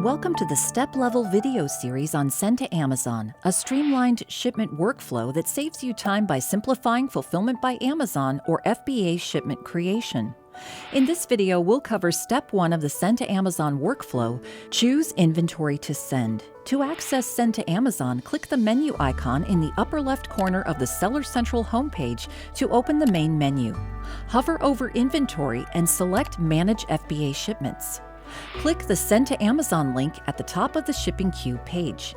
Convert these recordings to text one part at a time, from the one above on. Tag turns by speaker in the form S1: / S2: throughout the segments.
S1: Welcome to the step-level video series on Send to Amazon, a streamlined shipment workflow that saves you time by simplifying Fulfillment by Amazon or FBA shipment creation. In this video, we'll cover Step 1 of the Send to Amazon workflow, choose inventory to send. To access Send to Amazon, click the menu icon in the upper left corner of the Seller Central homepage to open the main menu. Hover over Inventory and select Manage FBA Shipments. Click the Send to Amazon link at the top of the Shipping Queue page.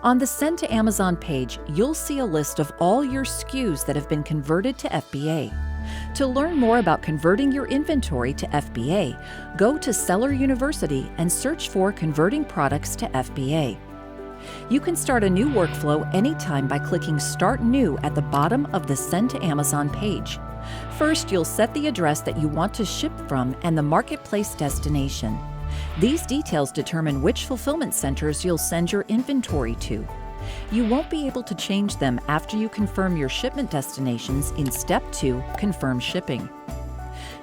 S1: On the Send to Amazon page, you'll see a list of all your SKUs that have been converted to FBA. To learn more about converting your inventory to FBA, go to Seller University and search for Converting Products to FBA. You can start a new workflow anytime by clicking Start New at the bottom of the Send to Amazon page. First, you'll set the address that you want to ship from and the marketplace destination. These details determine which fulfillment centers you'll send your inventory to. You won't be able to change them after you confirm your shipment destinations in Step 2, Confirm Shipping.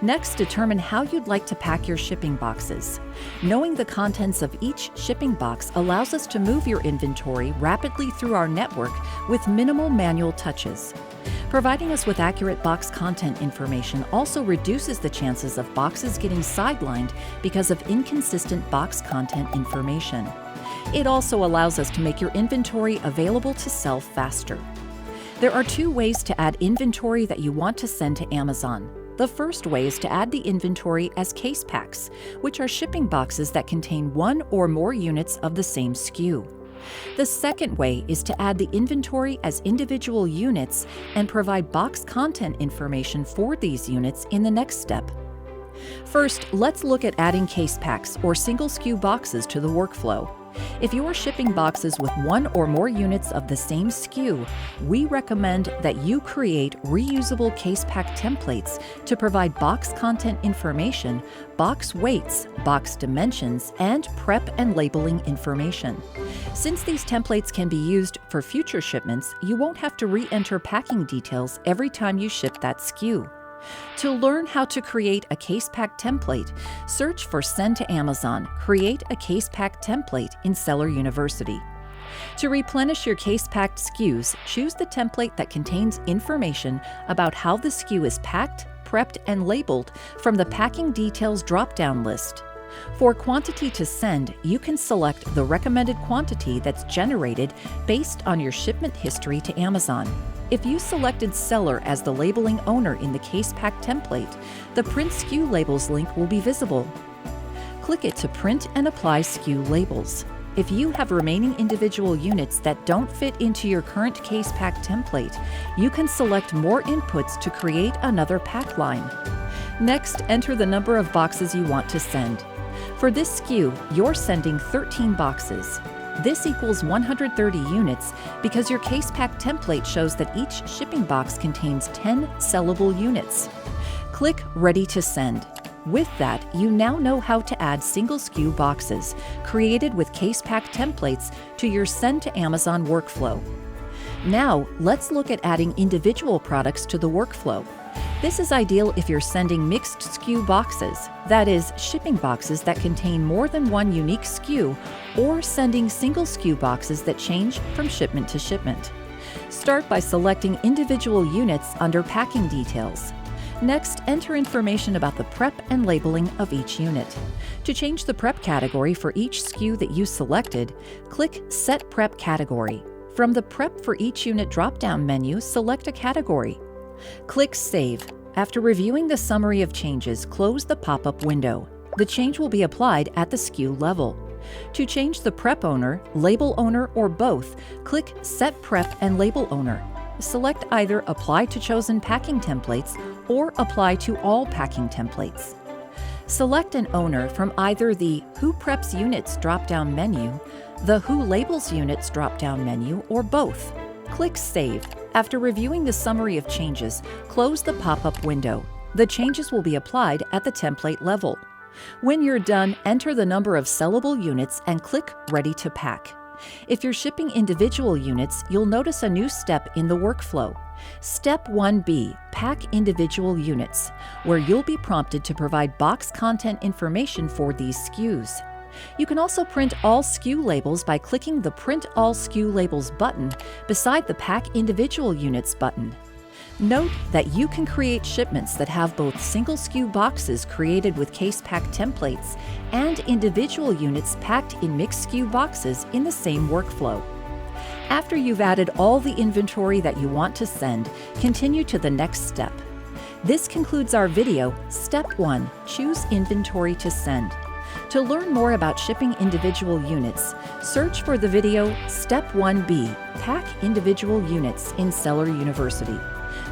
S1: Next, determine how you'd like to pack your shipping boxes. Knowing the contents of each shipping box allows us to move your inventory rapidly through our network with minimal manual touches. Providing us with accurate box content information also reduces the chances of boxes getting sidelined because of inconsistent box content information. It also allows us to make your inventory available to sell faster. There are two ways to add inventory that you want to send to Amazon. The first way is to add the inventory as case packs, which are shipping boxes that contain one or more units of the same SKU. The second way is to add the inventory as individual units and provide box content information for these units in the next step. First, let's look at adding case packs or single SKU boxes to the workflow. If you're shipping boxes with one or more units of the same SKU, we recommend that you create reusable case pack templates to provide box content information, box weights, box dimensions, and prep and labeling information. Since these templates can be used for future shipments, you won't have to re-enter packing details every time you ship that SKU. To learn how to create a case pack template, search for Send to Amazon, Create a Case Pack Template in Seller University. To replenish your case packed SKUs, choose the template that contains information about how the SKU is packed, prepped, and labeled from the Packing Details drop-down list. For quantity to send, you can select the recommended quantity that's generated based on your shipment history to Amazon. If you selected Seller as the labeling owner in the case pack template, the Print SKU Labels link will be visible. Click it to print and apply SKU labels. If you have remaining individual units that don't fit into your current case pack template, you can select more inputs to create another pack line. Next, enter the number of boxes you want to send. For this SKU, you're sending 13 boxes. This equals 130 units because your case pack template shows that each shipping box contains 10 sellable units. Click Ready to Send. With that, you now know how to add single SKU boxes created with case pack templates to your Send to Amazon workflow. Now, let's look at adding individual products to the workflow. This is ideal if you're sending mixed SKU boxes, that is, shipping boxes that contain more than one unique SKU, or sending single SKU boxes that change from shipment to shipment. Start by selecting individual units under Packing Details. Next, enter information about the prep and labeling of each unit. To change the prep category for each SKU that you selected, click Set Prep Category. From the Prep for each unit drop-down menu, select a category. Click Save. After reviewing the summary of changes, close the pop-up window. The change will be applied at the SKU level. To change the prep owner, label owner, or both, click Set Prep and Label Owner. Select either Apply to Chosen Packing Templates or Apply to All Packing Templates. Select an owner from either the Who Preps Units drop-down menu, the Who Labels Units drop-down menu, or both. Click Save. After reviewing the summary of changes, close the pop-up window. The changes will be applied at the template level. When you're done, enter the number of sellable units and click Ready to Pack. If you're shipping individual units, you'll notice a new step in the workflow. Step 1B, Pack Individual Units, where you'll be prompted to provide box content information for these SKUs. You can also print all SKU labels by clicking the Print All SKU Labels button beside the Pack Individual Units button. Note that you can create shipments that have both single SKU boxes created with case pack templates and individual units packed in mixed SKU boxes in the same workflow. After you've added all the inventory that you want to send, continue to the next step. This concludes our video, Step 1, Choose Inventory to Send. To learn more about shipping individual units, search for the video Step 1B, Pack Individual Units in Seller University.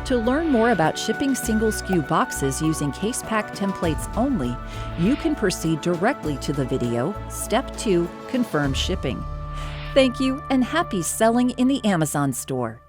S1: To learn more about shipping single SKU boxes using case pack templates only, you can proceed directly to the video Step 2, Confirm Shipping. Thank you and happy selling in the Amazon store.